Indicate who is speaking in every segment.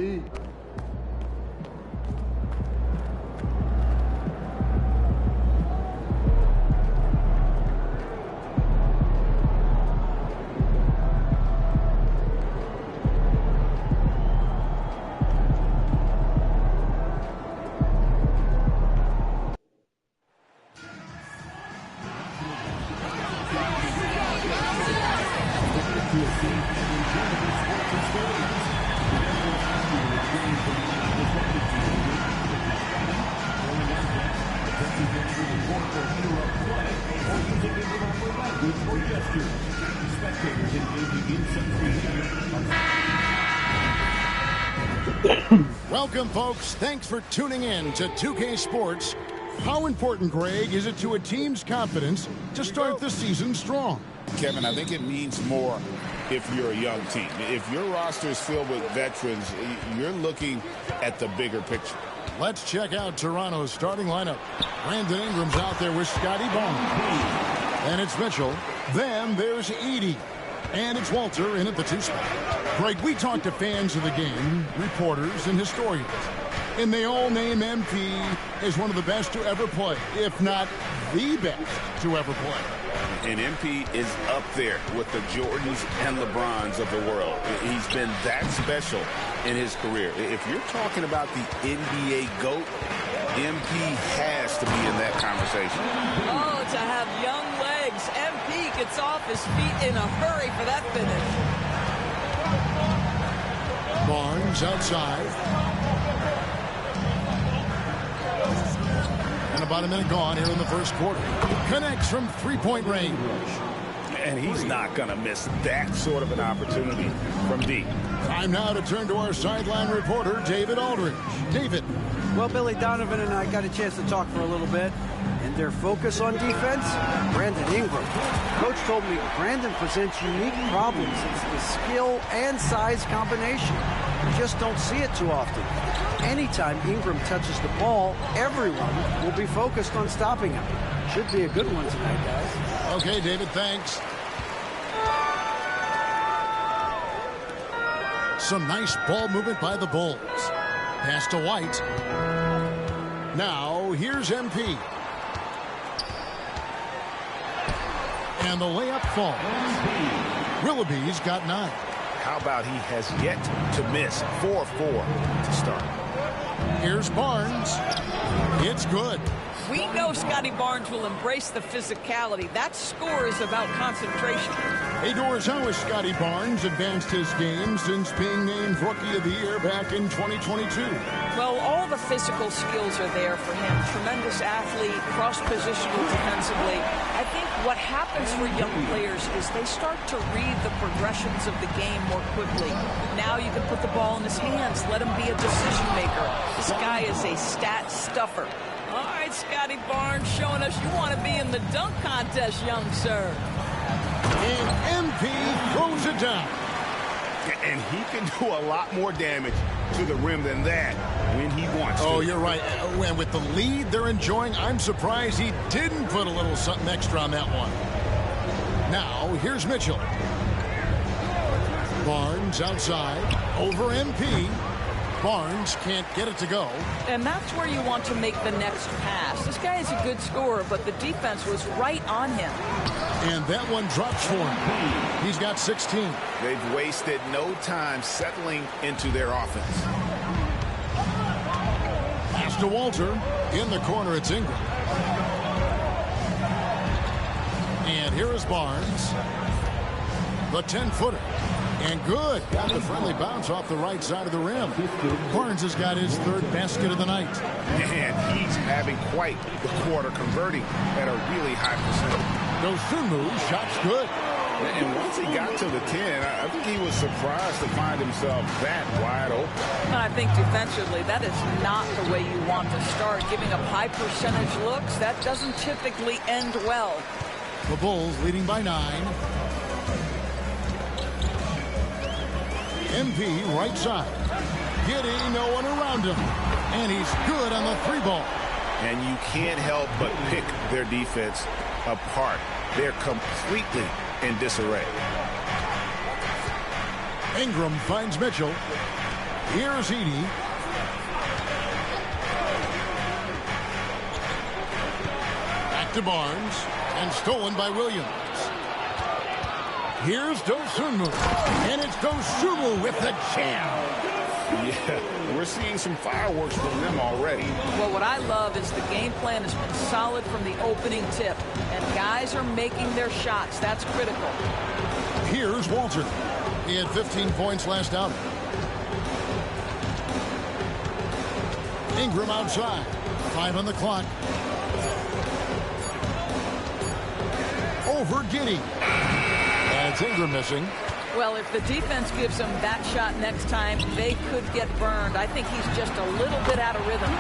Speaker 1: Aí.
Speaker 2: Welcome, folks. Thanks for tuning in to 2K Sports. How important, Greg, is it to a team's confidence to start the season strong?
Speaker 3: Kevin, I think it means more if you're a young team. If your roster is filled with veterans, you're looking at the bigger picture.
Speaker 2: Let's check out Toronto's starting lineup. Brandon Ingram's out there with Scotty Barnes. And it's Mitchell. Then there's Edey. And it's Walter in at the 2 spot. Greg, we talked to fans of the game, reporters, and historians. And they all name MP as one of the best to ever play, if not the best to ever play.
Speaker 3: And MP is up there with the Jordans and LeBrons of the world. He's been that special in his career. If you're talking about the NBA GOAT, MP has to be in that conversation.
Speaker 4: Oh, to have young legs. MP gets off his feet in a hurry for that finish.
Speaker 2: Barnes outside. And about a minute gone here in the first quarter. Connects from three-point range.
Speaker 3: And he's not going to miss that sort of an opportunity from deep.
Speaker 2: Time now to turn to our sideline reporter, David Aldridge. David.
Speaker 5: Well, Billy Donovan and I got a chance to talk for a little bit. And their focus on defense, Brandon Ingram. Coach told me Brandon presents unique problems. It's the skill and size combination. You just don't see it too often. Anytime Ingram touches the ball, everyone will be focused on stopping him. Should be a good one tonight, guys.
Speaker 2: Okay, David, thanks. Some nice ball movement by the Bulls. Pass to White. Now, here's MP. And the layup falls. Willoughby's got 9.
Speaker 3: How about he has yet to miss 4-4 to start.
Speaker 2: Here's Barnes. It's good.
Speaker 4: We know Scotty Barnes will embrace the physicality. That score is about concentration.
Speaker 2: Hey, Doris, how has Scotty Barnes advanced his game since being named Rookie of the Year back in 2022?
Speaker 4: Well, all the physical skills are there for him. Tremendous athlete, cross-positional defensively. I think what happens for young players is they start to read the progressions of the game more quickly. Now you can put the ball in his hands, let him be a decision maker. This guy is a stat stuffer. All right, Scotty Barnes showing us you want to be in the dunk contest, young sir.
Speaker 2: And MP throws it down.
Speaker 3: And he can do a lot more damage to the rim than that when he wants to.
Speaker 2: Oh, you're right. And with the lead they're enjoying, I'm surprised he didn't put a little something extra on that one. Now, here's Mitchell. Barnes outside. Over MP. Barnes can't get it to go.
Speaker 4: And that's where you want to make the next pass. This guy is a good scorer, but the defense was right on him.
Speaker 2: And that one drops for him. He's got 16.
Speaker 3: They've wasted no time settling into their offense.
Speaker 2: Pass to Walter. In the corner, it's Ingram. And here is Barnes. The 10-footer. And good. Got the friendly bounce off the right side of the rim. Barnes has got his 3rd basket of the night.
Speaker 3: And he's having quite the quarter, converting at a really high percentage.
Speaker 2: Dosunmu, shot's good.
Speaker 3: And once he got to the 10, I think he was surprised to find himself that wide open.
Speaker 4: And I think defensively, that is not the way you want to start. Giving up high percentage looks, that doesn't typically end well.
Speaker 2: The Bulls leading by 9. MP right side. Getting no one around him. And he's good on the 3-ball.
Speaker 3: And you can't help but pick their defense apart. They're completely in disarray.
Speaker 2: Ingram finds Mitchell. Here's Edey. Back to Barnes. And stolen by Williams. Here's Dosunmu. And it's Dosunmu with the jam.
Speaker 3: Yeah, we're seeing some fireworks from them already.
Speaker 4: Well, what I love is the game plan has been solid from the opening tip. And guys are making their shots. That's critical.
Speaker 2: Here's Walter. He had 15 points last outing. Ingram outside. 5 on the clock. Over Giddey. That's Ingram missing.
Speaker 4: Well, if the defense gives him that shot next time, they could get burned. I think he's just a little bit out of rhythm.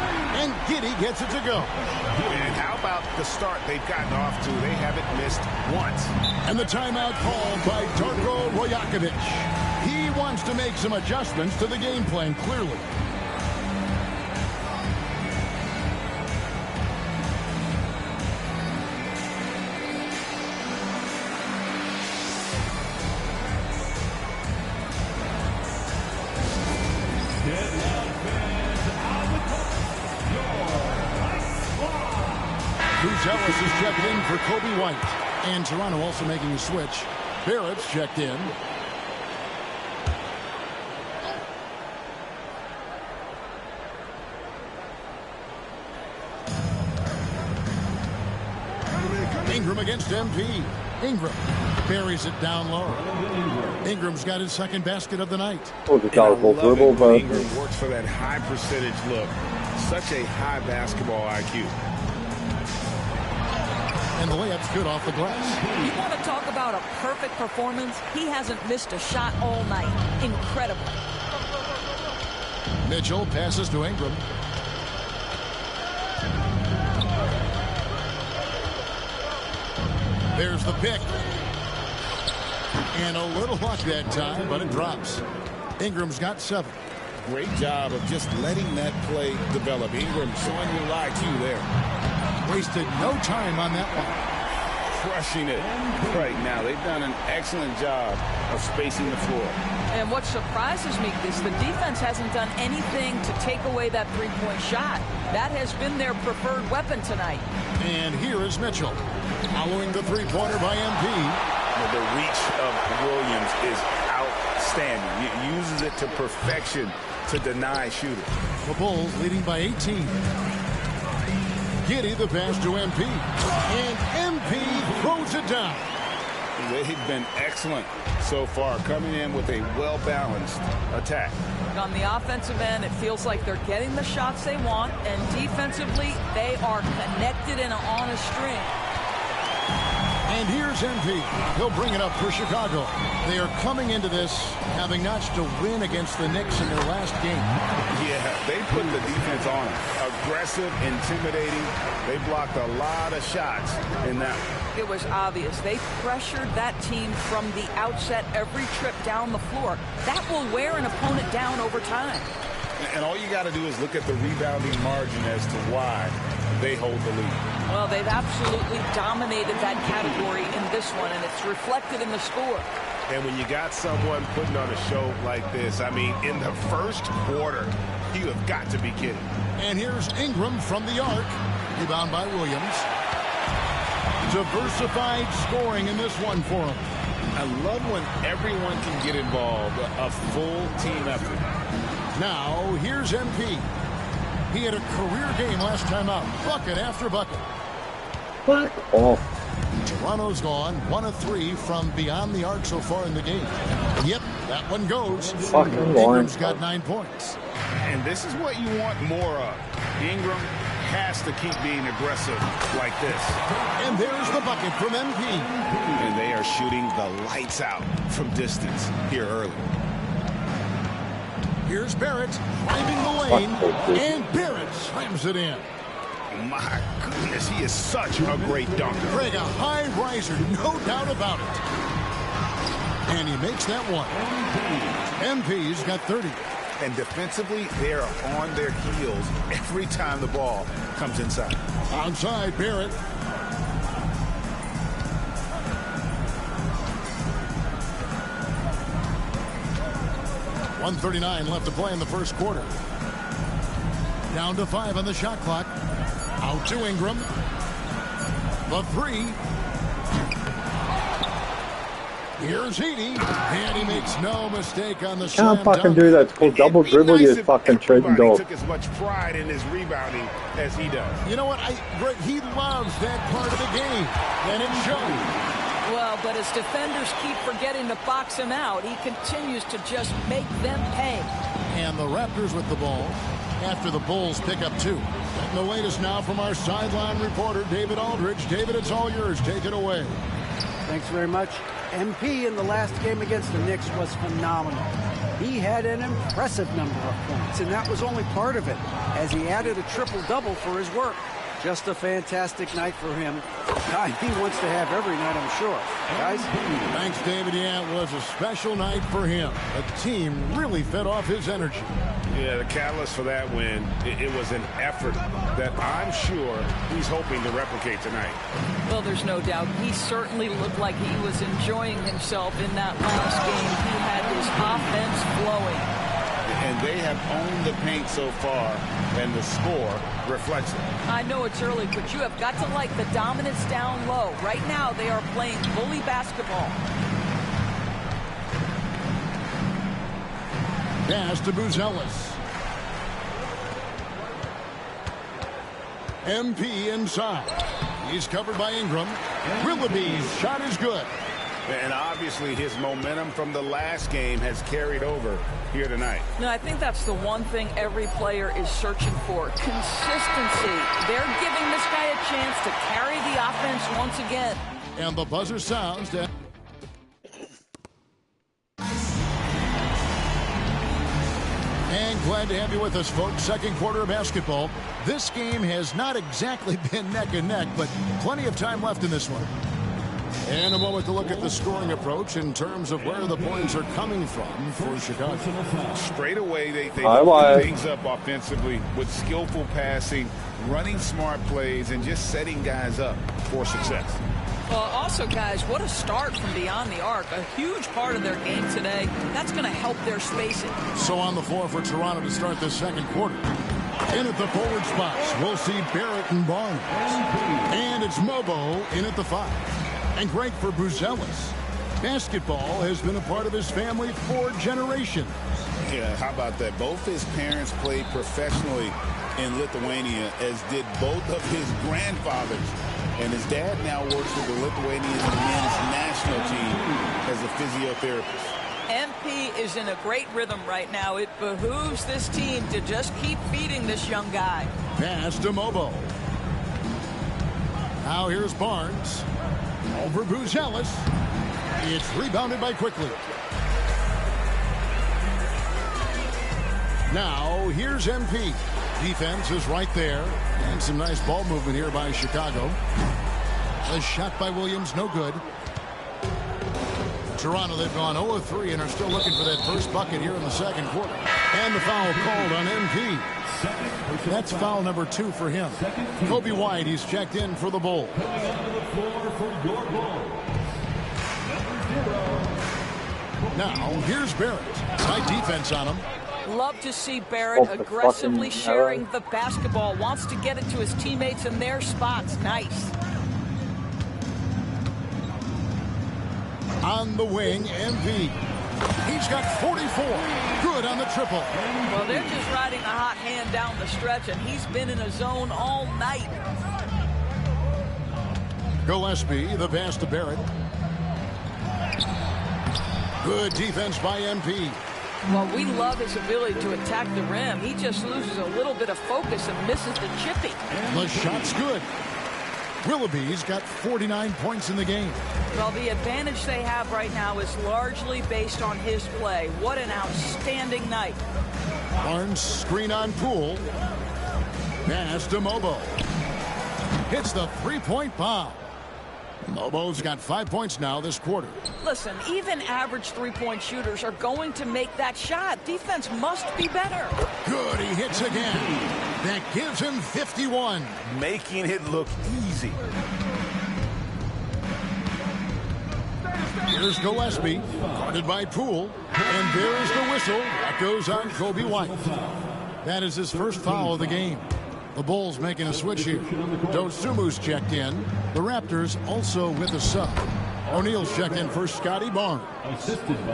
Speaker 2: And Giddey gets it to go.
Speaker 3: And how about the start they've gotten off to? They haven't missed once.
Speaker 2: And the timeout called by Darko Rajakovic. He wants to make some adjustments to the game plan, clearly. Ellis is checked in for Kobe White. And Toronto also making a switch. Barrett's checked in. Ingram against MP. Ingram buries it down low. Ingram's got his second basket of the night.
Speaker 3: Ingram works for that high percentage look. Such a high basketball IQ.
Speaker 2: And the layup's good off the glass.
Speaker 4: You want to talk about a perfect performance? He hasn't missed a shot all night. Incredible.
Speaker 2: Mitchell passes to Ingram. There's the pick. And a little luck that time, but it drops. Ingram's got 7.
Speaker 3: Great job of just letting that play develop. Ingram showing your IQ there.
Speaker 2: Wasted no time on that one.
Speaker 3: Crushing it right now. They've done an excellent job of spacing the floor.
Speaker 4: And what surprises me is the defense hasn't done anything to take away that three-point shot. That has been their preferred weapon tonight.
Speaker 2: And here is Mitchell. Following the three-pointer by MP.
Speaker 3: The reach of Williams is outstanding. He uses it to perfection to deny shooters.
Speaker 2: The Bulls leading by 18. Giddey the pass to MP. And MP throws it down.
Speaker 3: They've been excellent so far, coming in with a well-balanced attack.
Speaker 4: On the offensive end, it feels like they're getting the shots they want, and defensively, they are connected and on a string.
Speaker 2: And here's MP. He'll bring it up for Chicago. They are coming into this having notched a win against the Knicks in their last game.
Speaker 3: Yeah, they put the defense on them. Aggressive, intimidating. They blocked a lot of shots in that one.
Speaker 4: It was obvious. They pressured that team from the outset every trip down the floor. That will wear an opponent down over time.
Speaker 3: And all you got to do is look at the rebounding margin as to why they hold the lead.
Speaker 4: Well, they've absolutely dominated that category in this one, and it's reflected in the score.
Speaker 3: And when you got someone putting on a show like this, I mean, in the first quarter, you have got to be kidding.
Speaker 2: And here's Ingram from the arc. Rebound by Williams. Diversified scoring in this one for him.
Speaker 3: I love when everyone can get involved, a full team effort.
Speaker 2: Now, here's MP. He had a career game last time out. Bucket after bucket.
Speaker 1: Fuck off.
Speaker 2: Toronto's gone 1 of 3 from beyond the arc so far in the game. Yep, that one goes.
Speaker 1: Fucking
Speaker 2: Ingram's got 9 points.
Speaker 3: And this is what you want more of. Ingram has to keep being aggressive like this.
Speaker 2: And there's the bucket from MP.
Speaker 3: And they are shooting the lights out from distance here early.
Speaker 2: Here's Barrett climbing the lane, and Barrett slams it in.
Speaker 3: My goodness, he is such a great dunker.
Speaker 2: Greg, a high riser, no doubt about it. And he makes that one. MP's got 30.
Speaker 3: And defensively, they are on their heels every time the ball comes inside.
Speaker 2: Outside, Barrett. 1:39 left to play in the first quarter. Down to 5 on the shot clock. Out to Ingram. The 3. Here's Edey, and he makes no mistake on the slam
Speaker 1: Can't fucking
Speaker 2: dunk.
Speaker 1: do that. It's called double dribble, you fucking trading
Speaker 3: Everybody
Speaker 1: dog.
Speaker 3: took as much pride in his rebounding as he does.
Speaker 2: You know what? Greg, he loves that part of the game, and it shows.
Speaker 4: Well, but as defenders keep forgetting to box him out, he continues to just make them pay.
Speaker 2: And the Raptors with the ball after the Bulls pick up 2. And the latest now from our sideline reporter, David Aldridge. David, it's all yours. Take it away.
Speaker 5: Thanks very much. MP in the last game against the Knicks was phenomenal. He had an impressive number of points, and that was only part of it, as he added a triple-double for his work. Just a fantastic night for him. Guy he wants to have every night, I'm sure. Guys?
Speaker 2: Thanks, David. Yeah, it was a special night for him. The team really fed off his energy.
Speaker 3: Yeah, the catalyst for that win, it was an effort that I'm sure he's hoping to replicate tonight.
Speaker 4: Well, there's no doubt. He certainly looked like he was enjoying himself in that last game. He had his offense flowing.
Speaker 3: And they have owned the paint so far, and the score reflects it.
Speaker 4: I know it's early, but you have got to like the dominance down low. Right now, they are playing bully basketball.
Speaker 2: Pass to Buzelis. MP inside. He's covered by Ingram. Willoughby's shot is good.
Speaker 3: And obviously his momentum from the last game has carried over here tonight.
Speaker 4: No, I think that's the one thing every player is searching for. Consistency. They're giving this guy a chance to carry the offense once again.
Speaker 2: And the buzzer sounds. And glad to have you with us, folks. Second quarter of basketball. This game has not exactly been neck and neck, but plenty of time left in this one. And a moment to look at the scoring approach in terms of where the points are coming from for Chicago.
Speaker 3: Straight away, they open things up offensively with skillful passing, running smart plays, and just setting guys up for success.
Speaker 4: Well, also, guys, what a start from beyond the arc. A huge part of their game today. That's going to help their spacing.
Speaker 2: So on the floor for Toronto to start this second quarter. In at the forward spots, we'll see Barrett and Barnes. And it's Mobo in at the 5. And great for Buzelis. Basketball has been a part of his family for generations.
Speaker 3: Yeah, how about that? Both his parents played professionally in Lithuania, as did both of his grandfathers. And his dad now works with the Lithuanian men's national team as a physiotherapist.
Speaker 4: MP is in a great rhythm right now. It behooves this team to just keep feeding this young guy.
Speaker 2: Pass to Mobo. Now here's Barnes. Over Buzelis. It's rebounded by Quickly. Now here's MP. Defense is right there. And some nice ball movement here by Chicago. The shot by Williams, no good. Toronto, they've gone 0 of 3 and are still looking for that first bucket here in the second quarter. And the foul called on MP. That's foul number 2 for him. Kobe White, he's checked in for the Bulls. Now, here's Barrett. Tight defense on him.
Speaker 4: Love to see Barrett aggressively sharing the basketball. Wants to get it to his teammates in their spots. Nice.
Speaker 2: On the wing, MP. He's got 44. Good on the triple.
Speaker 4: Well, they're just riding a hot hand down the stretch, and he's been in a zone all night.
Speaker 2: Gillespie, the pass to Barrett. Good defense by MP.
Speaker 4: Well, we love his ability to attack the rim. He just loses a little bit of focus and misses the chippy.
Speaker 2: The shot's good. Willoughby's got 49 points in the game.
Speaker 4: Well, the advantage they have right now is largely based on his play. What an outstanding night.
Speaker 2: Barnes screen on Poole. Pass to Mobo. Hits the three-point bomb. Mobo's got 5 points now this quarter.
Speaker 4: Listen, even average three-point shooters are going to make that shot. Defense must be better.
Speaker 2: Good, he hits again. That gives him 51.
Speaker 3: Making it look easy.
Speaker 2: Here's Gillespie, guarded by Poole, and there's the whistle. That goes on Kobe White. That is his first foul of the game. The Bulls making a switch here. Dosumu's checked in. The Raptors also with a sub. O'Neal's checked in for Scotty Barnes.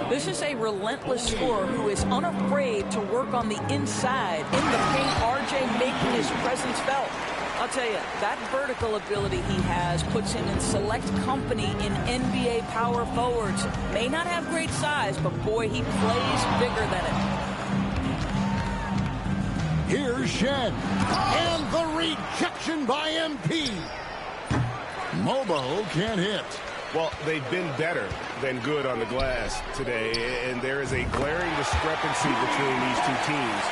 Speaker 4: This is a relentless scorer who is unafraid to work on the inside. In the paint, RJ making his presence felt. I'll tell you, that vertical ability he has puts him in select company in NBA power forwards. May not have great size, but boy, he plays bigger than it.
Speaker 2: Here's Shed. And the rejection by MP. Mobo can't hit.
Speaker 6: Well, they've been better than good on the glass today, and there is a glaring discrepancy between these two teams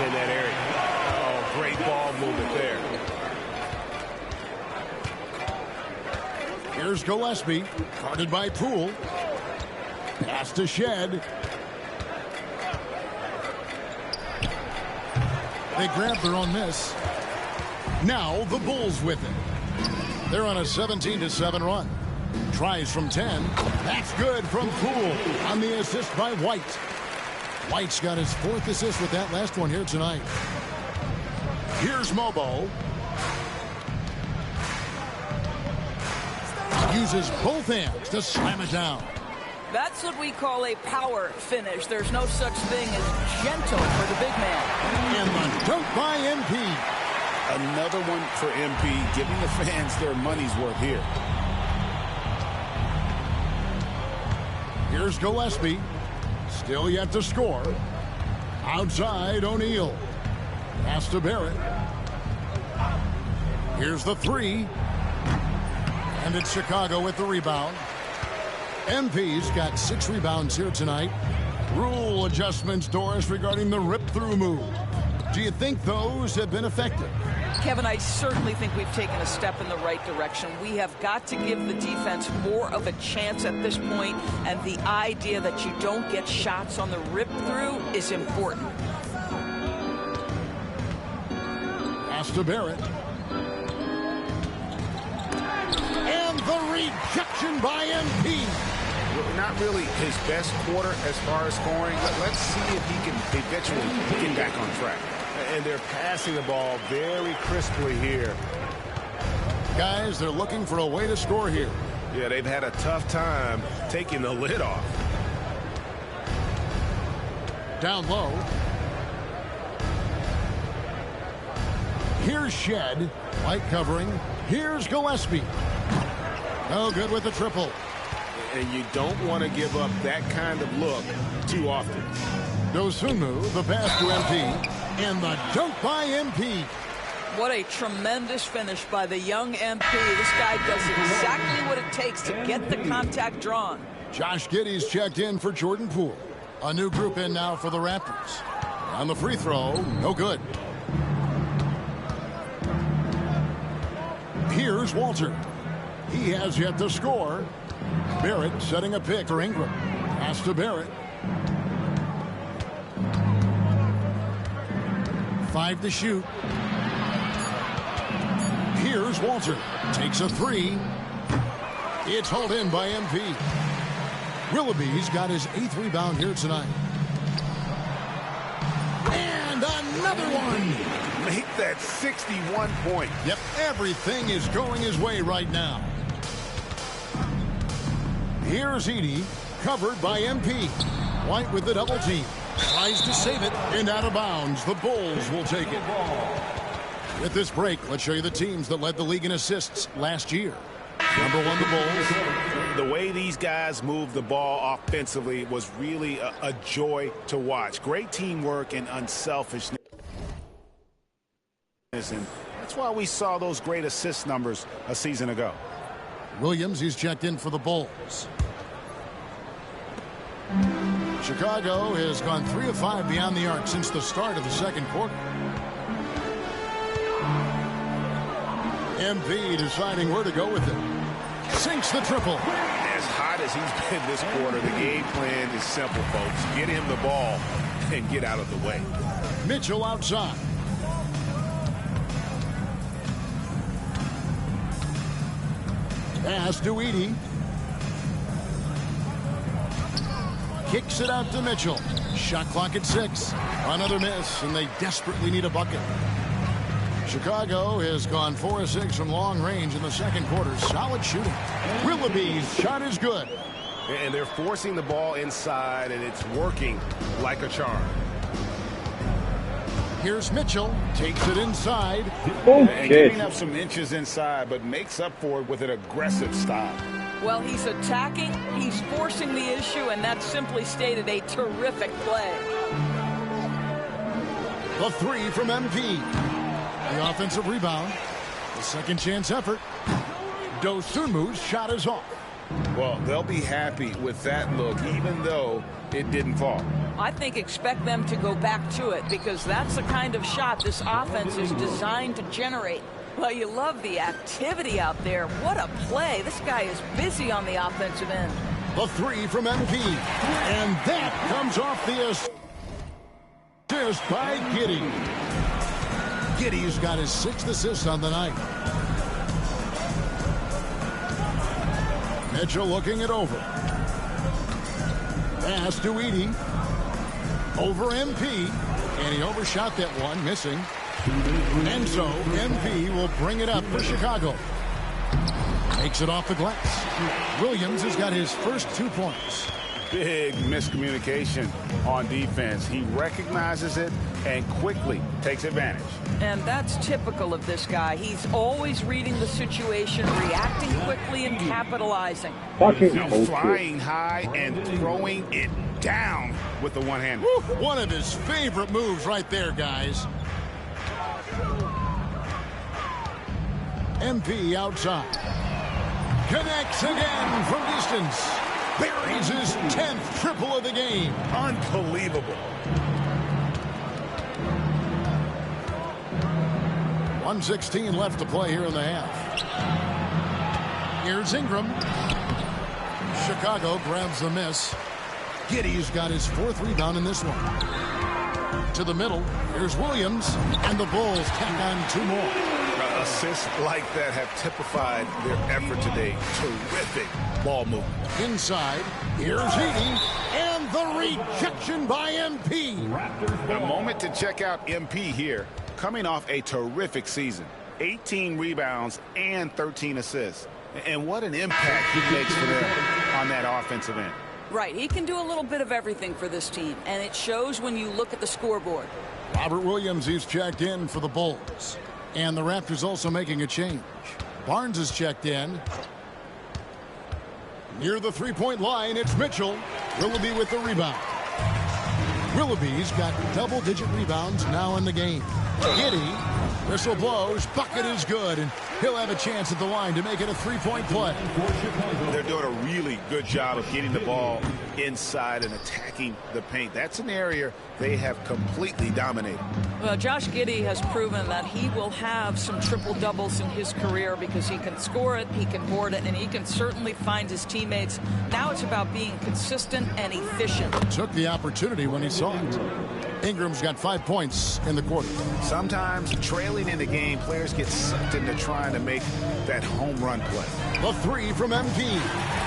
Speaker 6: in that area. Oh, great ball movement there.
Speaker 2: Here's Gillespie, guarded by Poole. Pass to Shed. They grab their own miss. Now the Bulls with it. They're on a 17-7 run. Tries from 10. That's good from Poole on the assist by White. White's got his 4th assist with that last one here tonight. Here's Mobo. Uses both hands to slam it down.
Speaker 4: That's what we call a power finish. There's no such thing as gentle for the big man.
Speaker 2: And the dunk by MP.
Speaker 3: Another one for MP, giving the fans their money's worth here.
Speaker 2: Here's Gillespie. Still yet to score. Outside O'Neal. Pass to Barrett. Here's the 3. And it's Chicago with the rebound. MP's got 6 rebounds here tonight. Rule adjustments, Doris, regarding the rip-through move. Do you think those have been effective?
Speaker 4: Kevin, I certainly think we've taken a step in the right direction. We have got to give the defense more of a chance at this point, and the idea that you don't get shots on the rip-through is important.
Speaker 2: Pass to Barrett. And the rejection by MP.
Speaker 3: Not really his best quarter as far as scoring. Let's see if he can eventually get back on track.
Speaker 6: And they're passing the ball very crisply here.
Speaker 2: Guys, they're looking for a way to score here.
Speaker 6: Yeah, they've had a tough time taking the lid off.
Speaker 2: Down low. Here's Shed. White covering. Here's Gillespie. No good with the triple.
Speaker 6: And you don't want to give up that kind of look too often.
Speaker 2: Dosunmu, the pass to MP. And the dunk by MP.
Speaker 4: What a tremendous finish by the young MP. This guy does exactly what it takes to get the contact drawn.
Speaker 2: Josh Giddey's checked in for Jordan Poole. A new group in now for the Raptors. On the free throw, no good. Here's Walter. He has yet to score. Barrett setting a pick for Ingram. Pass to Barrett. 5 to shoot. Here's Walter. Takes a 3. It's hauled in by MP. Willoughby's got his 8th rebound here tonight. And another one.
Speaker 6: Make that 61 points.
Speaker 2: Yep, everything is going his way right now. Here's Edey, covered by MP. White with the double team. Tries to save it, and out of bounds. The Bulls will take it. With this break, let's show you the teams that led the league in assists last year. Number 1, the Bulls.
Speaker 6: The way these guys moved the ball offensively was really a joy to watch. Great teamwork and unselfishness. And that's why we saw those great assist numbers a season ago.
Speaker 2: Williams, he's checked in for the Bulls. Chicago has gone 3 of 5 beyond the arc since the start of the second quarter. MP deciding where to go with it. Sinks the triple.
Speaker 6: As hot as he's been this quarter, the game plan is simple, folks. Get him the ball and get out of the way.
Speaker 2: Mitchell outside. Pass to Edey. kicks it out to Mitchell. Shot clock at 6. Another miss, and they desperately need a bucket. Chicago has gone 4 of 6 from long range in the second quarter. Solid shooting. Willoughby's shot is good.
Speaker 6: And they're forcing the ball inside, and it's working like a charm.
Speaker 2: Here's Mitchell. Takes it inside.
Speaker 3: And
Speaker 1: Okay.
Speaker 3: giving up some inches inside, but makes up for it with an aggressive stop.
Speaker 4: Well, he's attacking, he's forcing the issue, and that simply stated a terrific play.
Speaker 2: The 3 from MP. The offensive rebound. The second chance effort. Dosunmu's shot is off.
Speaker 3: Well, they'll be happy with that look, even though it didn't fall.
Speaker 4: I think expect them to go back to it because that's the kind of shot this offense is designed to generate. Well, you love the activity out there. What a play. This guy is busy on the offensive end.
Speaker 2: The 3 from MP. And that comes off the assist by Giddey. Giddey's got his 6th assist on the night. Mitchell looking it over. Pass to Edey. Over MP. And he overshot that one, missing. And so MP will bring it up for Chicago. Takes it off the glass. Williams has got his first 2 points.
Speaker 3: Big miscommunication on defense. He recognizes it and quickly takes advantage.
Speaker 4: And that's typical of this guy. He's always reading the situation, reacting quickly, and capitalizing.
Speaker 1: Fucking
Speaker 3: Now
Speaker 1: bullshit.
Speaker 3: flying high and throwing it down with the one hand.
Speaker 2: One of his favorite moves right there, guys. MP outside. Connects again from distance. Buries his 10th triple of the game.
Speaker 3: Unbelievable.
Speaker 2: 1:16 left to play here in the half. Here's Ingram. Chicago grabs the miss. Giddey's got his 4th rebound in this one. To the middle. Here's Williams. And the Bulls tack on 2 more.
Speaker 3: Assists like that have typified their effort today. Terrific ball movement.
Speaker 2: Inside. Here's Edey. And the rejection by MP.
Speaker 3: A moment to check out MP here. Coming off a terrific season. 18 rebounds and 13 assists. And what an impact he makes for them on that offensive end.
Speaker 4: Right, he can do a little bit of everything for this team, and it shows when you look at the scoreboard.
Speaker 2: Robert Williams, he's checked in for the Bulls. And the Raptors also making a change. Barnes is checked in. Near the 3-point line, it's Mitchell. Willoughby with the rebound. Willoughby's got double-digit rebounds now in the game. Giddey, whistle blows, bucket is good, and he'll have a chance at the line to make it a 3-point play.
Speaker 3: They're doing a really good job of getting the ball inside and attacking the paint. That's an area they have completely dominated.
Speaker 4: Well, Josh Giddey has proven that he will have some triple-doubles in his career because he can score it, he can board it, and he can certainly find his teammates. Now it's about being consistent and efficient.
Speaker 2: Took the opportunity when he saw it. Ingram's got 5 points in the quarter.
Speaker 3: Sometimes trailing in the game, players get sucked into trying to make that home run play.
Speaker 2: The 3 from MP.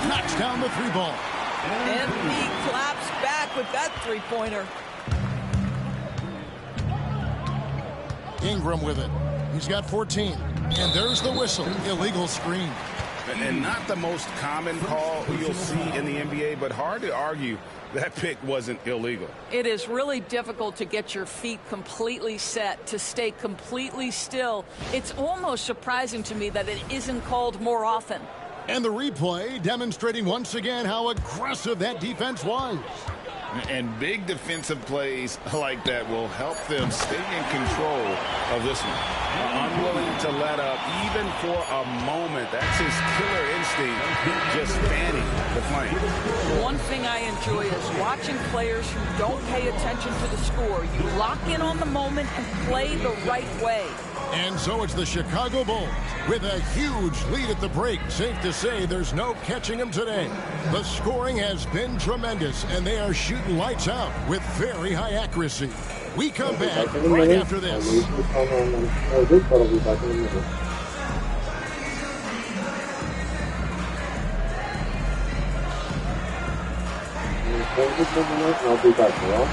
Speaker 2: Knocks down the 3-ball.
Speaker 4: MP claps back with that three-pointer.
Speaker 2: Ingram with it. He's got 14. And there's the whistle. Illegal screen.
Speaker 3: And not the most common call you'll see in the NBA, but hard to argue that pick wasn't illegal.
Speaker 4: It is really difficult to get your feet completely set, to stay completely still. It's almost surprising to me that it isn't called more often.
Speaker 2: And the replay demonstrating once again how aggressive that defense was.
Speaker 3: And big defensive plays like that will help them stay in control of this one. Unwilling to let up even for a moment. That's his killer instinct, just fanning the flame.
Speaker 4: One thing I enjoy is watching players who don't pay attention to the score. You lock in on the moment and play the right way.
Speaker 2: And so it's the Chicago Bulls with a huge lead at the break. Safe to say there's no catching them today. The scoring has been tremendous, and they are shooting lights out with very high accuracy. We come back right after this.
Speaker 1: quick minute and I'll be back. Well,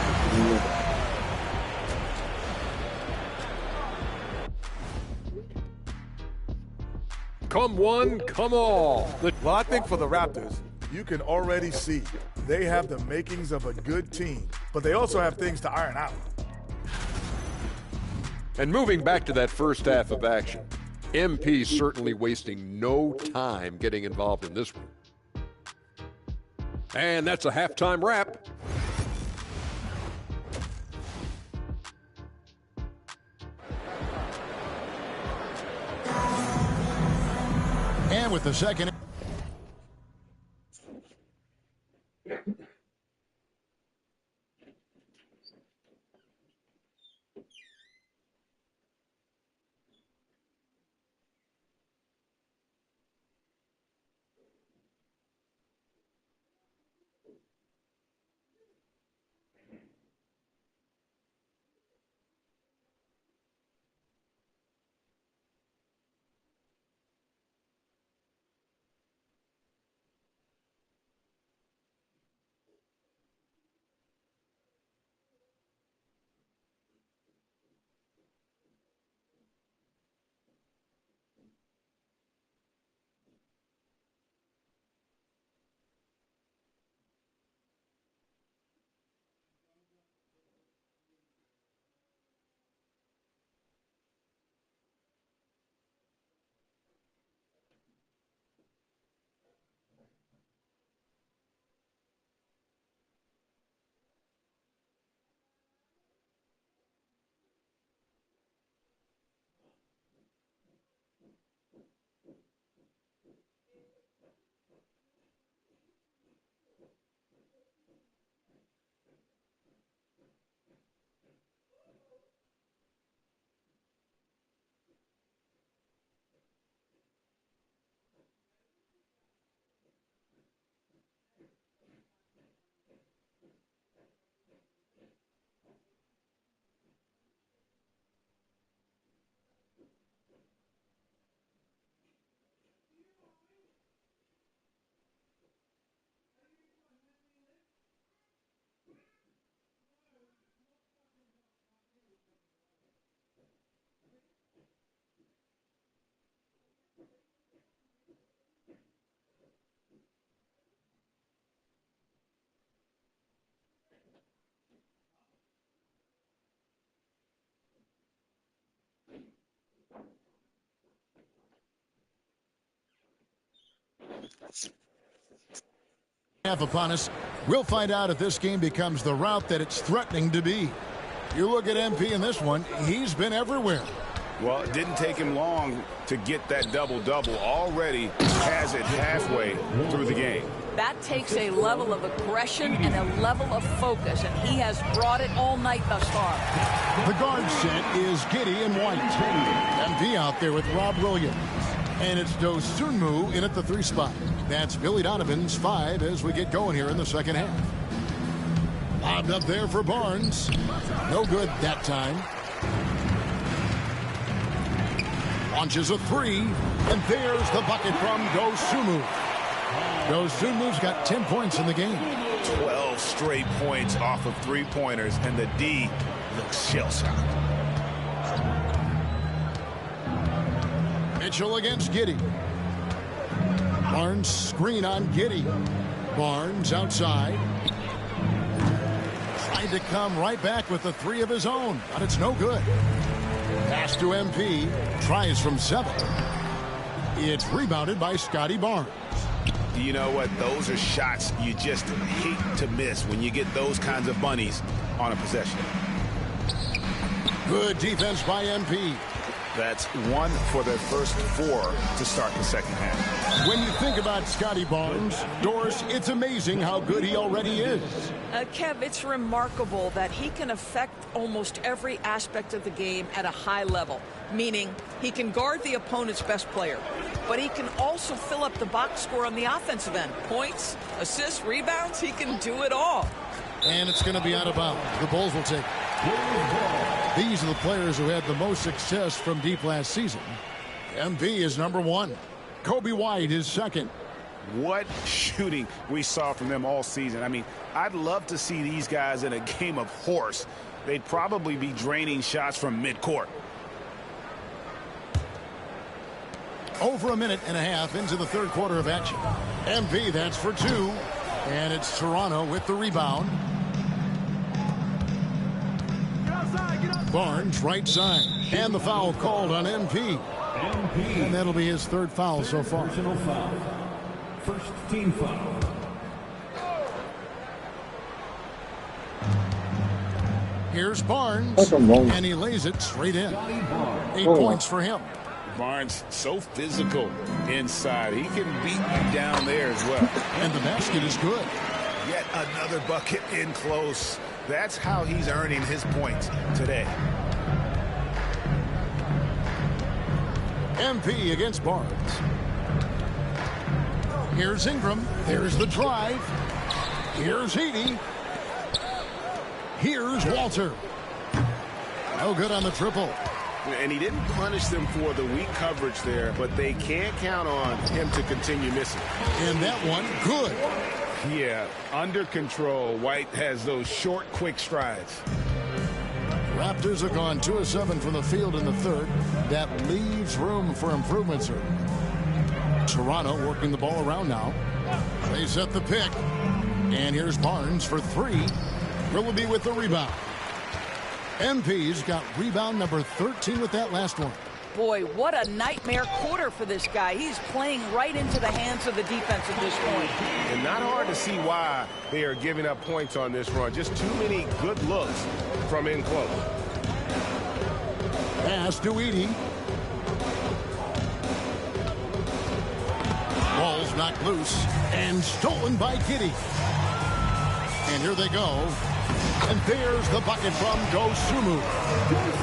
Speaker 7: Come one, come all.
Speaker 8: Well, I think for the Raptors, you can already see they have the makings of a good team, but they also have things to iron out.
Speaker 7: And moving back to that first half of action, MP certainly wasting no time getting involved in this one. And that's a halftime wrap.
Speaker 2: And with the second. Half upon us. We'll find out if this game becomes the route that it's threatening to be. You look at MP in this one, he's been everywhere.
Speaker 3: Well, it didn't take him long to get that double-double. Already has it halfway through the game.
Speaker 4: That takes a level of aggression and a level of focus, and he has brought it all night thus far.
Speaker 2: The guard set is Giddey and White. MP out there with Rob Williams. And it's Dosunmu in at the 3 spot. That's Billy Donovan's 5 as we get going here in the second half. Lobbed up there for Barnes. No good that time. Launches a 3. And there's the bucket from Dosunmu. Dosunmu's got 10 points in the game.
Speaker 3: 12 straight points off of 3-pointers, and the D looks shell-shocked.
Speaker 2: Mitchell against Giddey. Barnes screen on Giddey. Barnes outside. Tried to come right back with the 3 of his own, but it's no good. Pass to MP. Tries from 7. It's rebounded by Scotty Barnes.
Speaker 3: You know what? Those are shots you just hate to miss when you get those kinds of bunnies on a possession.
Speaker 2: Good defense by MP.
Speaker 3: That's 1 for their first 4 to start the second half.
Speaker 2: When you think about Scotty Barnes, Doris, it's amazing how good he already is.
Speaker 4: Kev, it's remarkable that he can affect almost every aspect of the game at a high level, meaning he can guard the opponent's best player, but he can also fill up the box score on the offensive end. Points, assists, rebounds, he can do it all.
Speaker 2: And it's going to be out of bounds. The Bulls will take it. These are the players who had the most success from deep last season. MP is number 1. Kobe White is second.
Speaker 6: What shooting we saw from them all season. I mean, I'd love to see these guys in a game of horse. They'd probably be draining shots from midcourt.
Speaker 2: Over a minute and a half into the third quarter of action. MP, that's for two. And it's Toronto with the rebound. Barnes, right side. And the foul called on MP. And that'll be his third foul so far.
Speaker 9: First team foul.
Speaker 2: Here's Barnes. And he lays it straight in. 8 points for him.
Speaker 3: Barnes, so physical inside. He can beat you down there as well.
Speaker 2: And the basket is good.
Speaker 6: Yet another bucket in close. That's how he's earning his points today.
Speaker 2: MP against Barnes. Here's Ingram. There's the drive. Here's Edey. Here's Walter. No good on the triple.
Speaker 6: And he didn't punish them for the weak coverage there, but they can't count on him to continue missing.
Speaker 2: And that one, good.
Speaker 6: Yeah, under control. White has those short, quick strides.
Speaker 2: Raptors have gone 2 of 7 from the field in the third. That leaves room for improvement, sir. Toronto working the ball around now. They set the pick. And here's Barnes for 3. Willoughby with the rebound. MP's got rebound number 13 with that last one.
Speaker 4: Boy, what a nightmare quarter for this guy. He's playing right into the hands of the defense at this point.
Speaker 6: And not hard to see why they are giving up points on this run. Just too many good looks from in close.
Speaker 2: Pass to Edey. Ball's knocked loose and stolen by Giddey. And here they go. And there's the bucket from Dosunmu.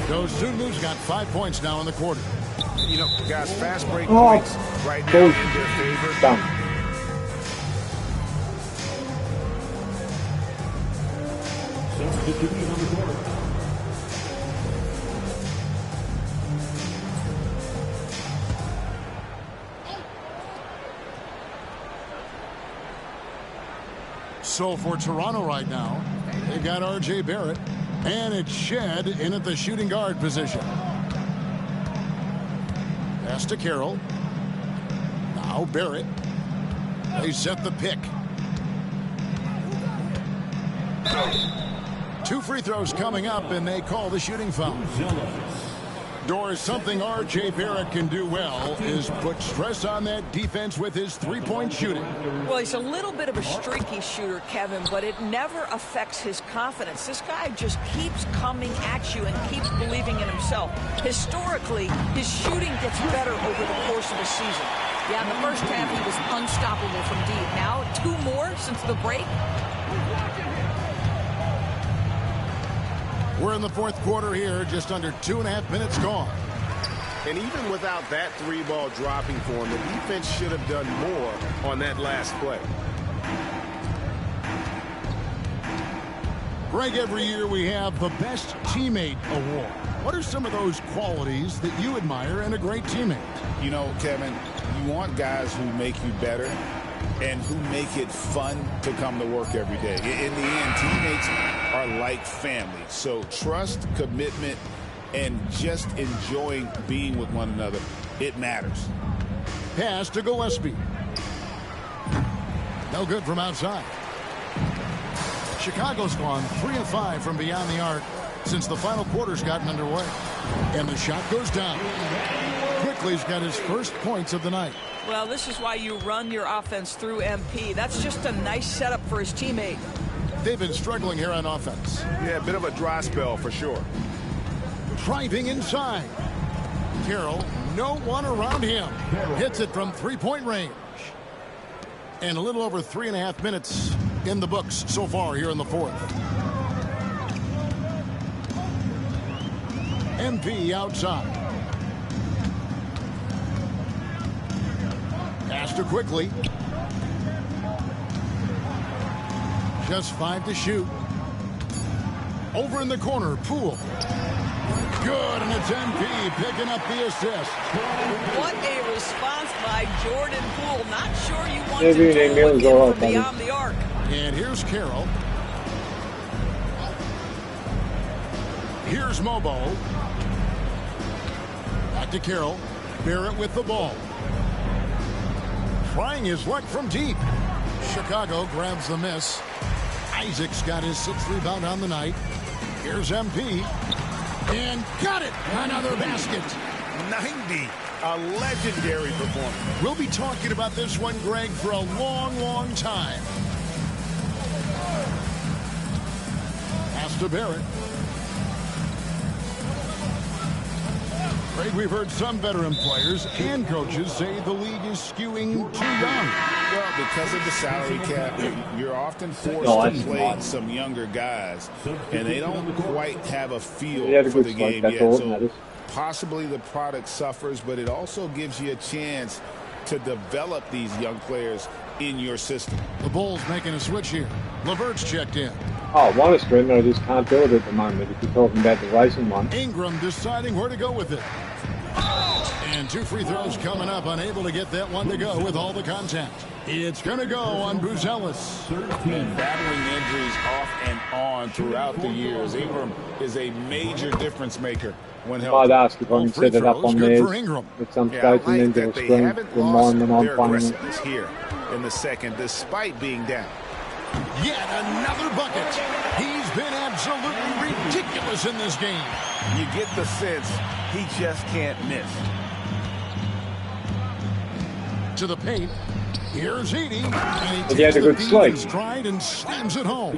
Speaker 2: Dosunmu's got 5 points now in the quarter.
Speaker 6: You know, guys, fast break points right now in their favor.
Speaker 9: Substituting on the court.
Speaker 2: So for Toronto right now, they've got R.J. Barrett, and it's Shed in at the shooting guard position. Pass to Carroll. Now Barrett. They set the pick. 2 free throws coming up, and they call the shooting foul. Doris, something R.J. Barrett can do well is put stress on that defense with his three-point shooting.
Speaker 4: Well, he's a little bit of a streaky shooter, Kevin, but it never affects his confidence. This guy just keeps coming at you and keeps believing in himself. Historically, his shooting gets better over the course of the season. Yeah, in the first half, he was unstoppable from deep. Now, 2 more since the break.
Speaker 2: We're in the fourth quarter here, just under 2.5 minutes gone.
Speaker 6: And even without that 3-ball dropping for him, the defense should have done more on that last play.
Speaker 2: Greg, every year we have the Best Teammate Award. What are some of those qualities that you admire in a great teammate?
Speaker 3: You know, Kevin, you want guys who make you better and who make it fun to come to work every day. In the end, teammates are like family. So trust, commitment, and just enjoying being with one another, it matters.
Speaker 2: Pass to Gillespie. No good from outside. Chicago's gone 3 of 5 from beyond the arc since the final quarter's gotten underway. And the shot goes down. Quickly's got his first points of the night.
Speaker 4: Well, this is why you run your offense through MP. That's just a nice setup for his teammate.
Speaker 2: They've been struggling here on offense.
Speaker 6: Yeah, a bit of a dry spell for sure.
Speaker 2: Driving inside. Carroll, no one around him. Hits it from 3-point range. And a little over 3.5 minutes in the books so far here in the fourth. MP outside. Pass to Quickly. Just 5 to shoot. Over in the corner, Poole. Good, and it's MP picking up the assist.
Speaker 4: What a response by Jordan Poole. Not sure you want
Speaker 1: Maybe
Speaker 4: to
Speaker 1: they
Speaker 4: do
Speaker 1: knew
Speaker 4: it
Speaker 1: it was
Speaker 4: from beyond the arc.
Speaker 2: And here's Carroll. Here's Mobo. Back to Carroll. Barrett with the ball. Trying his luck from deep. Chicago grabs the miss. Isaac's got his 6th rebound on the night. Here's MP. And got it. Another basket.
Speaker 6: 90. A legendary performance.
Speaker 2: We'll be talking about this one, Greg, for a long, long time. Pass to Barrett. Greg, we've heard some veteran players and coaches say the league is skewing too young.
Speaker 3: Well, because of the salary cap, you're often forced to play some younger guys, and they don't quite have a feel for the game yet. So possibly the product suffers, but it also gives you a chance to develop these young players in your system.
Speaker 2: The Bulls making a switch here. LeVert's checked in.
Speaker 1: Oh, one is good. I just can't do it at the moment if you're talking about the racing one.
Speaker 2: Ingram deciding where to go with it. And 2 free throws coming up, unable to get that one to go with all the contact. It's going to go on Buzelis.
Speaker 3: Been battling injuries off and on throughout the years. Ingram is a major difference maker when healthy.
Speaker 1: I'd ask if I can set it up on theirs with some skates and then do a screen with mine when I'm playing it.
Speaker 6: Here in the second, despite being down.
Speaker 2: Yet another bucket. He's been absolutely ridiculous in this game.
Speaker 6: You get the sense he just can't miss.
Speaker 2: To the paint. Here's Edey.
Speaker 1: And he had a good slate.
Speaker 2: Stride and slams it home.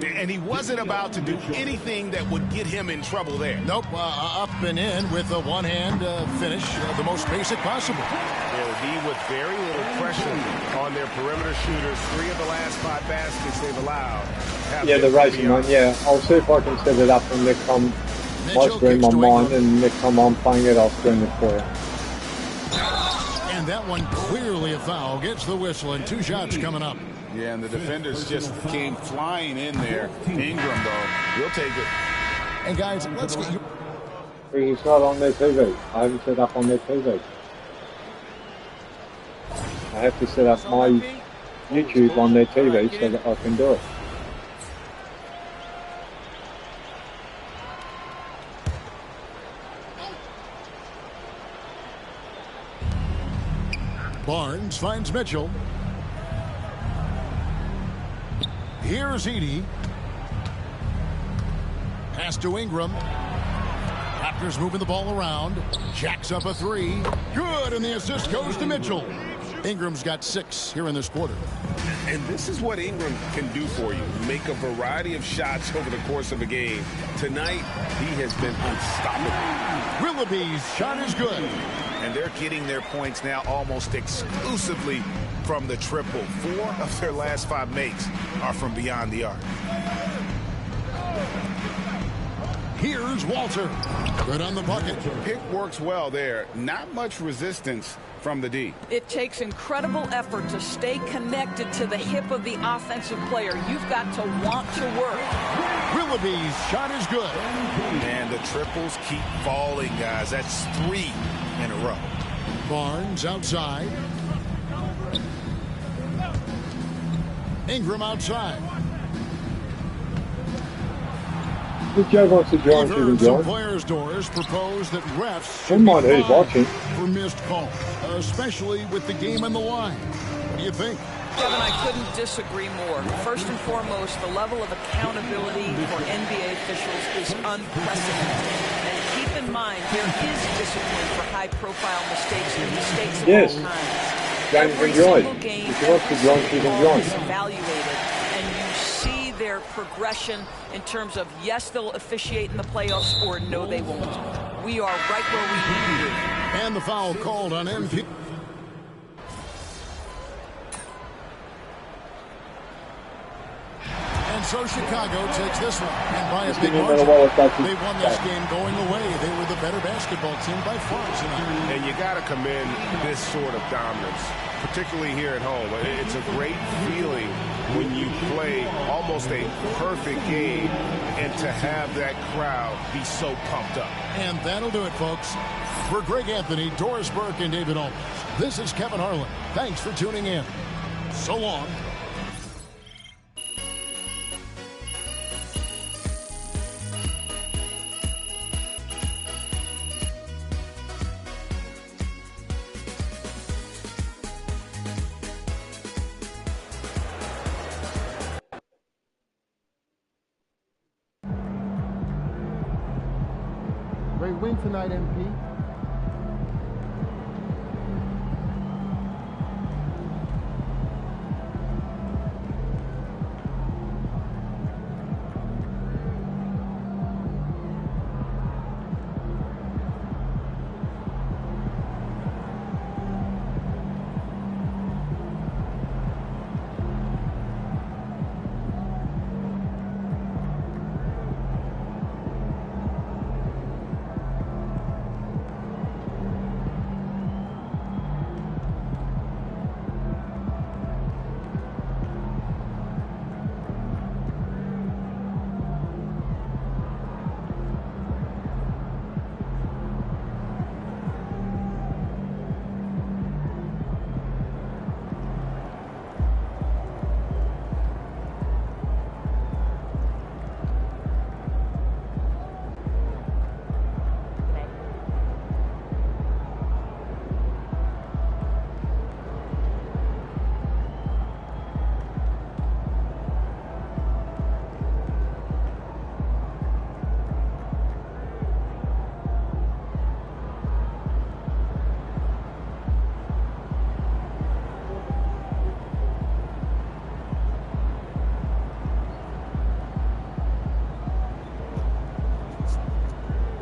Speaker 6: And he wasn't about to do anything that would get him in trouble there.
Speaker 2: Nope. Up and in with a one-hand finish, the most basic possible.
Speaker 6: They'll be with very little pressure on their perimeter shooters. 3 of the last 5 baskets they've allowed.
Speaker 1: Yeah, the racing one, yeah. I'll see if I can set it up and next time I screen on mine, and next time I'm playing it, I'll screen it for you.
Speaker 2: And that one clearly a foul. Gets the whistle, and 2 shots coming up.
Speaker 3: Yeah, and the defenders just came flying in there. Ingram, though, will take it.
Speaker 2: And guys, let's get you.
Speaker 1: It's not on their TV. I haven't set up on their TV. I have to set up my YouTube on their TV so that I can do it.
Speaker 2: Barnes finds Mitchell. Here's Edey. Pass to Ingram. Raptors moving the ball around. Jacks up a 3. Good, and the assist goes to Mitchell. Ingram's got 6 here in this quarter.
Speaker 6: And this is what Ingram can do for you. Make a variety of shots over the course of a game. Tonight, he has been unstoppable.
Speaker 2: Willoughby's shot is good.
Speaker 6: And they're getting their points now almost exclusively from the triple. 4 of their last 5 makes are from beyond the arc.
Speaker 2: Here's Walter. Good on the bucket.
Speaker 3: Pick works well there. Not much resistance from the D.
Speaker 4: It takes incredible effort to stay connected to the hip of the offensive player. You've got to want to work.
Speaker 2: Willoughby's shot is good.
Speaker 6: And the triples keep falling, guys. That's 3 in a row.
Speaker 2: Barnes outside. Ingram outside.
Speaker 1: If Joe wants to join, you can
Speaker 2: Some
Speaker 1: join.
Speaker 2: players' doors propose that refs should
Speaker 1: Don't mind
Speaker 2: be
Speaker 1: who's watching.
Speaker 2: fined for missed calls, especially with the game on the line. What do you think?
Speaker 4: Kevin, I couldn't disagree more. First and foremost, the level of accountability for NBA officials is unprecedented. And keep in mind, there is discipline for high-profile mistakes and mistakes of
Speaker 1: Yes.
Speaker 4: all kinds.
Speaker 1: James
Speaker 4: Every
Speaker 1: can join.
Speaker 4: single game,
Speaker 1: If he wants to join, he
Speaker 4: every
Speaker 1: can
Speaker 4: call
Speaker 1: join.
Speaker 4: is evaluated, and you see their progression in terms of, yes, they'll officiate in the playoffs, or no, they won't. We are right where we need to be.
Speaker 2: And the foul called on MP. And so Chicago takes this one, and by a big margin. They won this game going away. They were the better basketball team by far tonight.
Speaker 6: And you got to commend this sort of dominance, particularly here at home. It's a great feeling when you play almost a perfect game and to have that crowd be so pumped up.
Speaker 2: And that'll do it, folks. For Greg Anthony, Doris Burke, and David Holmes, this is Kevin Harlan. Thanks for tuning in. So long.
Speaker 10: Great win tonight, MP.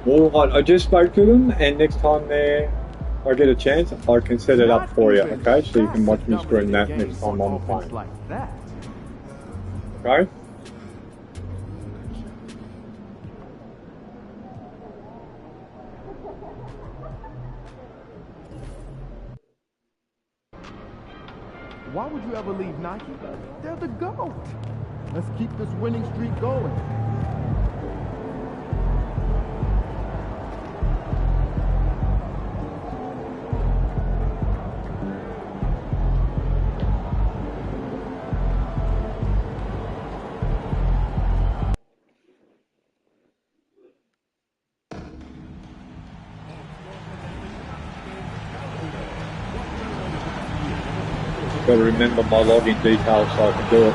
Speaker 1: Well, I just spoke to them, and next time I get a chance, I can set it up for you, okay? So you can watch me screen that next time I'm playing. Okay?
Speaker 10: Why would you ever leave Nike? They're the GOAT. Let's keep this winning streak going.
Speaker 1: Got to remember my login details so I can do it.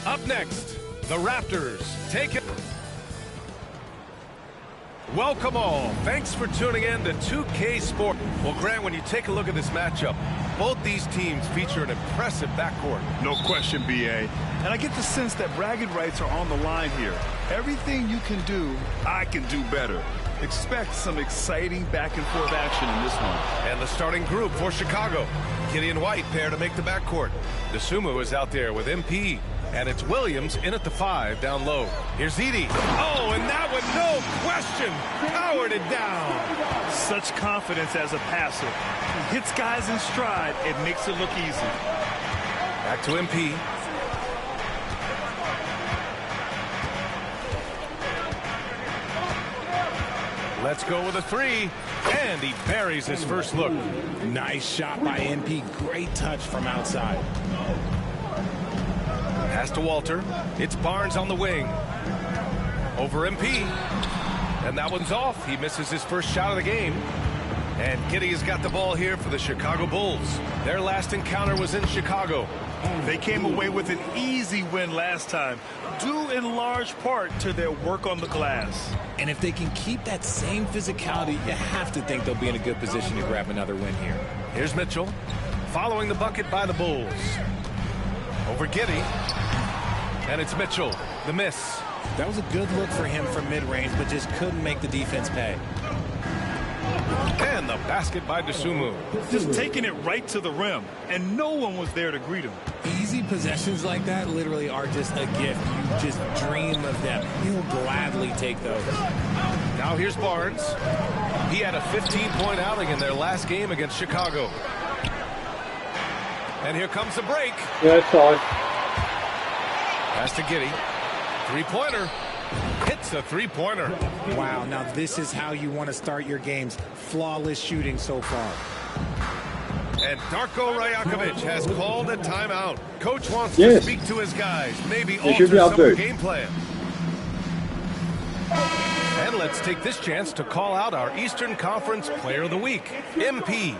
Speaker 11: Up next, the Raptors take it. Welcome all. Thanks for tuning in to 2K Sport. Well, Grant, when you take a look at this matchup, both these teams feature an impressive backcourt.
Speaker 12: No question, BA. And I get the sense that bragging rights are on the line here. Everything you can do, I can do better. Expect some exciting back-and-forth action in this one.
Speaker 11: And the starting group for Chicago. Gideon White pair to make the backcourt. Dosunmu is out there with MP. And it's Williams in at the 5 down low. Here's Edey. Oh, and that one, no question, powered it down.
Speaker 12: Such confidence as a passer. He hits guys in stride. It makes it look easy.
Speaker 11: Back to MP. Let's go with a 3. And he buries his first look.
Speaker 13: Nice shot by MP. Great touch from outside.
Speaker 11: Pass to Walter. It's Barnes on the wing. Over MP. And that one's off. He misses his first shot of the game. And Giddey has got the ball here for the Chicago Bulls. Their last encounter was in Chicago.
Speaker 12: They came away with an easy win last time, due in large part to their work on the glass.
Speaker 13: And if they can keep that same physicality, you have to think they'll be in a good position to grab another win here.
Speaker 11: Here's Mitchell, following the bucket by the Bulls. Over Giddey. And it's Mitchell, the miss.
Speaker 13: That was a good look for him from mid-range, but just couldn't make the defense pay.
Speaker 11: And the basket by Dosunmu.
Speaker 12: Just taking it right to the rim, and no one was there to greet him.
Speaker 13: Easy possessions like that literally are just a gift. You just dream of them. He'll gladly take those.
Speaker 11: Now here's Barnes. He had a 15-point outing in their last game against Chicago. And here comes the break.
Speaker 1: Yeah, it's fine.
Speaker 11: Pass to Giddey. Three-pointer. Hits a three-pointer.
Speaker 13: Wow, now this is how you want to start your games. Flawless shooting so far.
Speaker 11: And Darko Rajakovic has called a timeout. Coach wants to speak to his guys. Maybe alter some of the game plan. And let's take this chance to call out our Eastern Conference Player of the Week, MP.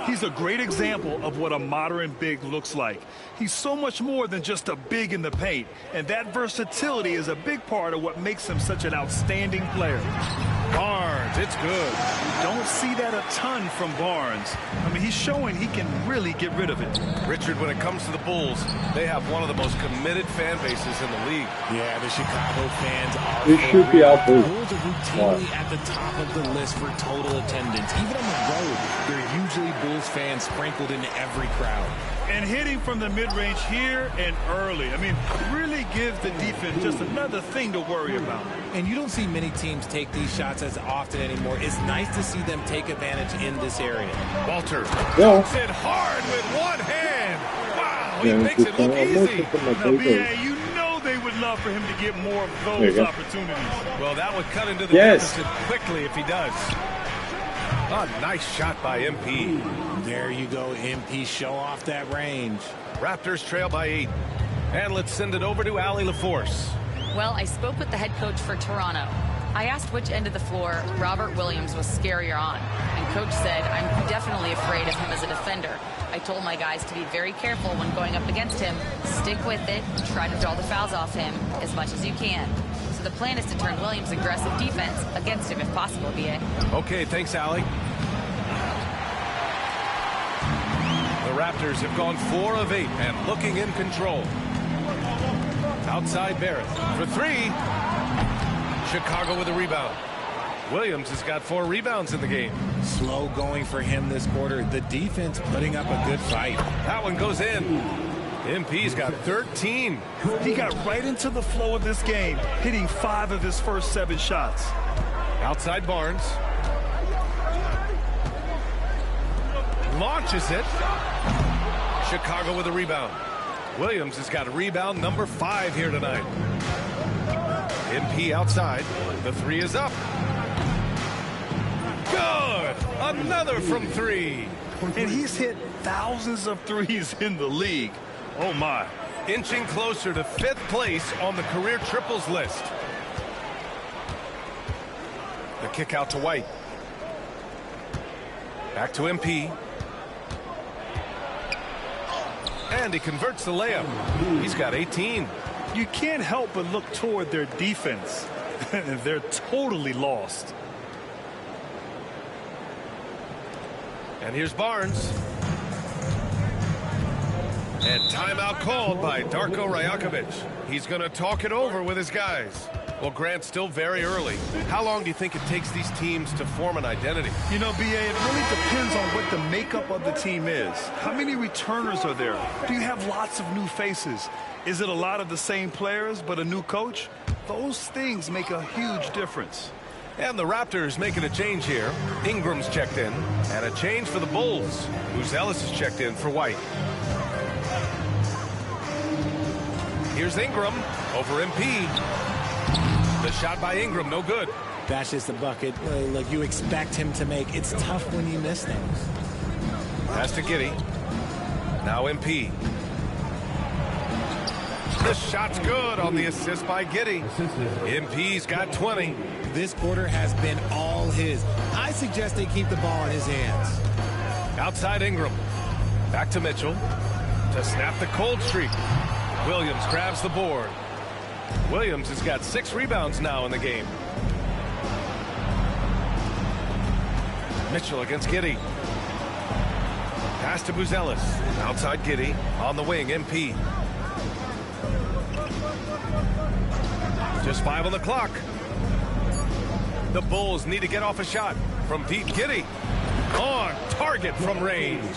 Speaker 12: He's a great example of what a modern big looks like. He's so much more than just a big in the paint, and that versatility is a big part of what makes him such an outstanding player.
Speaker 11: Barnes, it's good.
Speaker 12: You don't see that a ton from Barnes. I mean, he's showing he can really get rid of it.
Speaker 11: Richard, when it comes to the Bulls, they have one of the most committed fan bases in the league.
Speaker 13: Yeah, the Chicago fans are.
Speaker 1: This should be out there.
Speaker 13: Bulls are routinely at the top of the list for total attendance. Even on the road, they're usually Bulls fans sprinkled into every crowd.
Speaker 12: And hitting from the mid-range here and early. I mean, really gives the defense just another thing to worry about.
Speaker 13: And you don't see many teams take these shots as often anymore. It's nice to see them take advantage in this area.
Speaker 11: Walter knocks it hard with one hand. Wow, he makes it look easy.
Speaker 12: Now, BA, you know they would love for him to get more of those opportunities.
Speaker 11: Well, that would cut into the deficit quickly if he does. A nice shot by MP.
Speaker 13: There you go, MP. Show off that range.
Speaker 11: Raptors trail by 8. And let's send it over to Allie LaForce.
Speaker 14: Well, I spoke with the head coach for Toronto. I asked which end of the floor Robert Williams was scarier on. And coach said, I'm definitely afraid of him as a defender. I told my guys to be very careful when going up against him. Stick with it. Try to draw the fouls off him as much as you can. So the plan is to turn Williams' aggressive defense against him if possible, BA.
Speaker 11: Okay, thanks, Allie. The Raptors have gone 4 of 8 and looking in control. Outside Barrett for 3. Chicago with a rebound. Williams has got 4 rebounds in the game.
Speaker 13: Slow going for him this quarter. The defense putting up a good fight.
Speaker 11: That one goes in. MP's got 13.
Speaker 12: He got right into the flow of this game, hitting 5 of his first 7 shots.
Speaker 11: Outside Barnes. Launches it. Chicago with a rebound. Williams has got a rebound number 5 here tonight. MP outside. The 3 is up. Good. Another from 3.
Speaker 12: And he's hit thousands of threes in the league. Oh, my.
Speaker 11: Inching closer to 5th place on the career triples list. The kick out to White. Back to MP. And he converts the layup. He's got 18.
Speaker 12: You can't help but look toward their defense. They're totally lost.
Speaker 11: And here's Barnes. And timeout called by Darko Rajakovic. He's going to talk it over with his guys. Well, Grant, still very early. How long do you think it takes these teams to form an identity?
Speaker 12: You know, BA, it really depends on what the makeup of the team is. How many returners are there? Do you have lots of new faces? Is it a lot of the same players but a new coach? Those things make a huge difference.
Speaker 11: And the Raptors making a change here. Ingram's checked in. And a change for the Bulls. Buzelis is checked in for White. Here's Ingram over MP. The shot by Ingram, no good.
Speaker 13: That's just a bucket like you expect him to make. It's tough when you miss those.
Speaker 11: Pass to Giddey. Now MP. The shot's good on the assist by Giddey. MP's got 20.
Speaker 13: This quarter has been all his. I suggest they keep the ball in his hands.
Speaker 11: Outside Ingram. Back to Mitchell. To snap the cold streak. Williams grabs the board. Williams has got 6 rebounds now in the game. Mitchell against Giddey. Pass to Buzelis. Outside Giddey. On the wing, MP. Just 5 on the clock. The Bulls need to get off a shot from deep. Giddey. On target from range.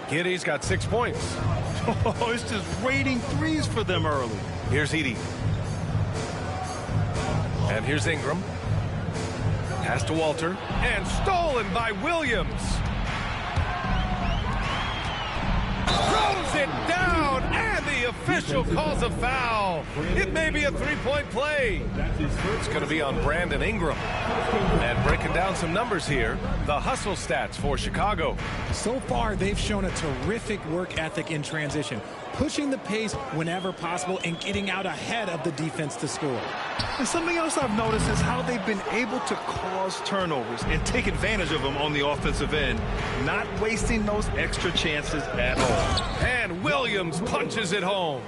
Speaker 11: Giddey's got 6 points.
Speaker 12: Oh, it's just raining threes for them early.
Speaker 11: Here's Edey. And here's Ingram. Pass to Walter. And stolen by Williams. Throws it down, and the official calls a foul. It may be a three-point play. It's going to be on Brandon Ingram. And breaking down some numbers here, the hustle stats for Chicago.
Speaker 13: So far, they've shown a terrific work ethic in transition, pushing the pace whenever possible and getting out ahead of the defense to score.
Speaker 12: And something else I've noticed is how they've been able to cause turnovers and take advantage of them on the offensive end, not wasting those extra chances at all.
Speaker 11: And Williams punches it home.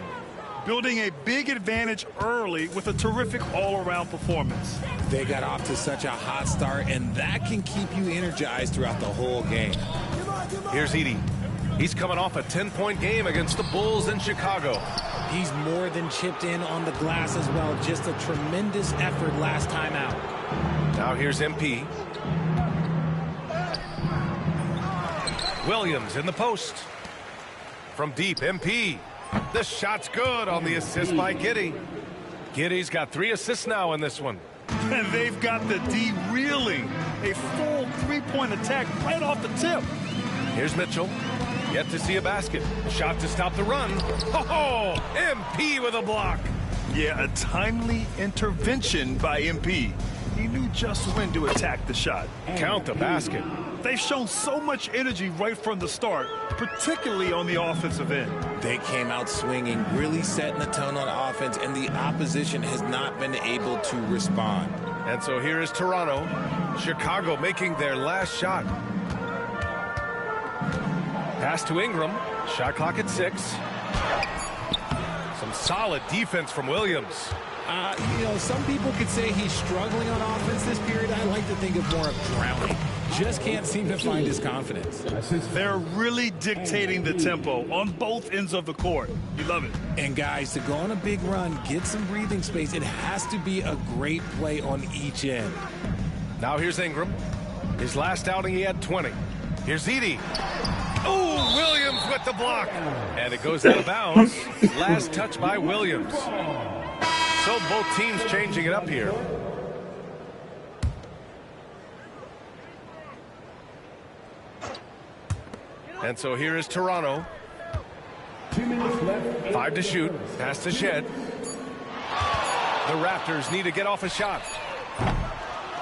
Speaker 12: Building a big advantage early with a terrific all-around performance.
Speaker 13: They got off to such a hot start, and that can keep you energized throughout the whole game.
Speaker 11: Here's Edey. He's coming off a 10-point game against the Bulls in Chicago.
Speaker 13: He's more than chipped in on the glass as well. Just a tremendous effort last time out.
Speaker 11: Now here's MP. Williams in the post. From deep, MP. The shot's good on the assist by Giddey. Giddey's got 3 assists now in this one.
Speaker 12: And they've got the D reeling. A full three-point attack right off the tip.
Speaker 11: Here's Mitchell. Yet to see a basket. Shot to stop the run. Oh, MP with a block.
Speaker 12: Yeah, a timely intervention by MP. He knew just when to attack the shot.
Speaker 11: Count the basket.
Speaker 12: They've shown so much energy right from the start, particularly on the offensive end.
Speaker 13: They came out swinging, really setting the tone on offense, and the opposition has not been able to respond.
Speaker 11: And so here is Toronto. Chicago making their last shot. Pass to Ingram. Shot clock at 6. Some solid defense from Williams.
Speaker 13: You know, some people could say he's struggling on offense this period. I like to think of more of drowning. Just can't seem to find his confidence.
Speaker 12: They're really dictating the tempo on both ends of the court. You love it.
Speaker 13: And guys, to go on a big run, get some breathing space, it has to be a great play on each end.
Speaker 11: Now here's Ingram. His last outing, he had 20. Here's Edey. Oh, Williams with the block. And it goes out of bounds. Last touch by Williams. So both teams changing it up here. And so here is Toronto.
Speaker 9: 2 minutes left.
Speaker 11: 5 to shoot. Pass to Shed. The Raptors need to get off a shot.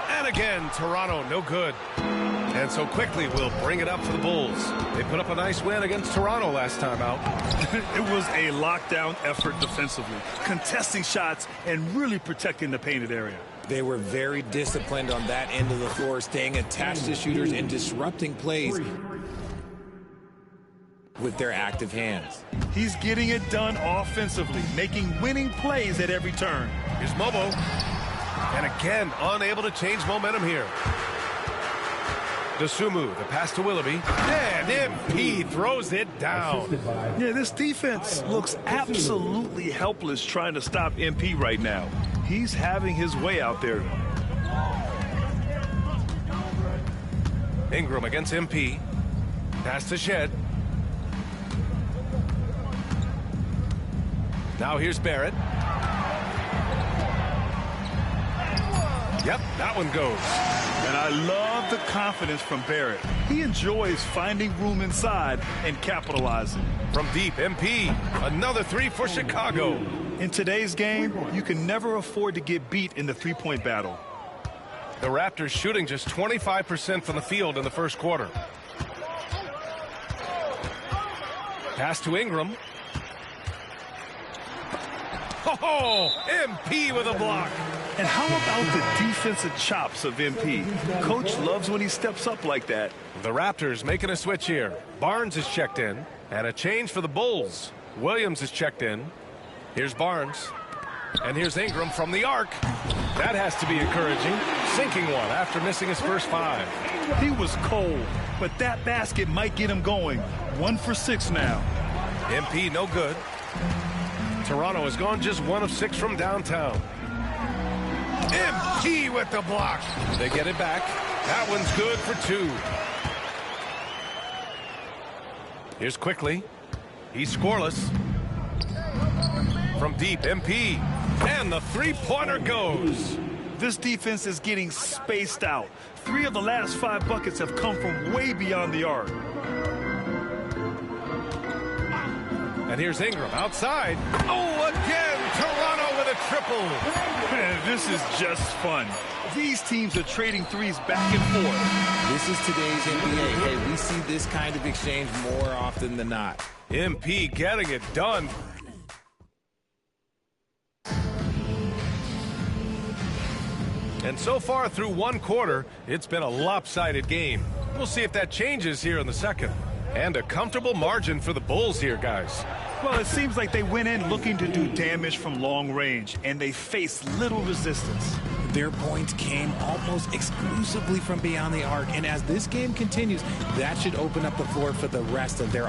Speaker 11: And again, Toronto, no good. And so quickly we'll bring it up for the Bulls. They put up a nice win against Toronto last time out.
Speaker 12: It was a lockdown effort defensively, contesting shots and really protecting the painted area.
Speaker 13: They were very disciplined on that end of the floor, staying attached to shooters and disrupting plays with their active hands.
Speaker 12: He's getting it done offensively, making winning plays at every turn.
Speaker 11: Here's Mobo. And again, unable to change momentum here. Dosunmu, the pass to Willoughby, and MP throws it down.
Speaker 12: Yeah, this defense looks absolutely helpless trying to stop MP right now. He's having his way out there.
Speaker 11: Ingram against MP. Pass to Shed. Now here's Barrett. Yep, that one goes.
Speaker 12: And I love the confidence from Barrett. He enjoys finding room inside and capitalizing.
Speaker 11: From deep, MP. Another 3 for Chicago.
Speaker 12: In today's game, you can never afford to get beat in the three-point battle.
Speaker 11: The Raptors shooting just 25% from the field in the first quarter. Pass to Ingram. Oh, MP with a block.
Speaker 12: And how about the defensive chops of MP? Coach loves when he steps up like that.
Speaker 11: The Raptors making a switch here. Barnes is checked in. And a change for the Bulls. Williams is checked in. Here's Barnes. And here's Ingram from the arc. That has to be encouraging. Sinking one after missing his first 5.
Speaker 12: He was cold, but that basket might get him going. 1 for 6 now.
Speaker 11: MP no good. Toronto has gone just 1 of 6 from downtown. MP with the block. They get it back. That one's good for 2. Here's Quickly. He's scoreless. From deep, MP. And the three-pointer goes.
Speaker 12: This defense is getting spaced out. 3 of the last 5 buckets have come from way beyond the arc.
Speaker 11: And here's Ingram outside. Oh, again, Toronto with a triple.
Speaker 12: Man, this is just fun. These teams are trading threes back and forth.
Speaker 15: This is today's NBA. Hey, we see this kind of exchange more often than not.
Speaker 11: MP getting it done. And so far through one quarter, it's been a lopsided game. We'll see if that changes here in the second. And a comfortable margin for the Bulls here, guys.
Speaker 12: Well, it seems like they went in looking to do damage from long range, and they faced little resistance.
Speaker 13: Their points came almost exclusively from beyond the arc, and as this game continues, that should open up the floor for the rest of their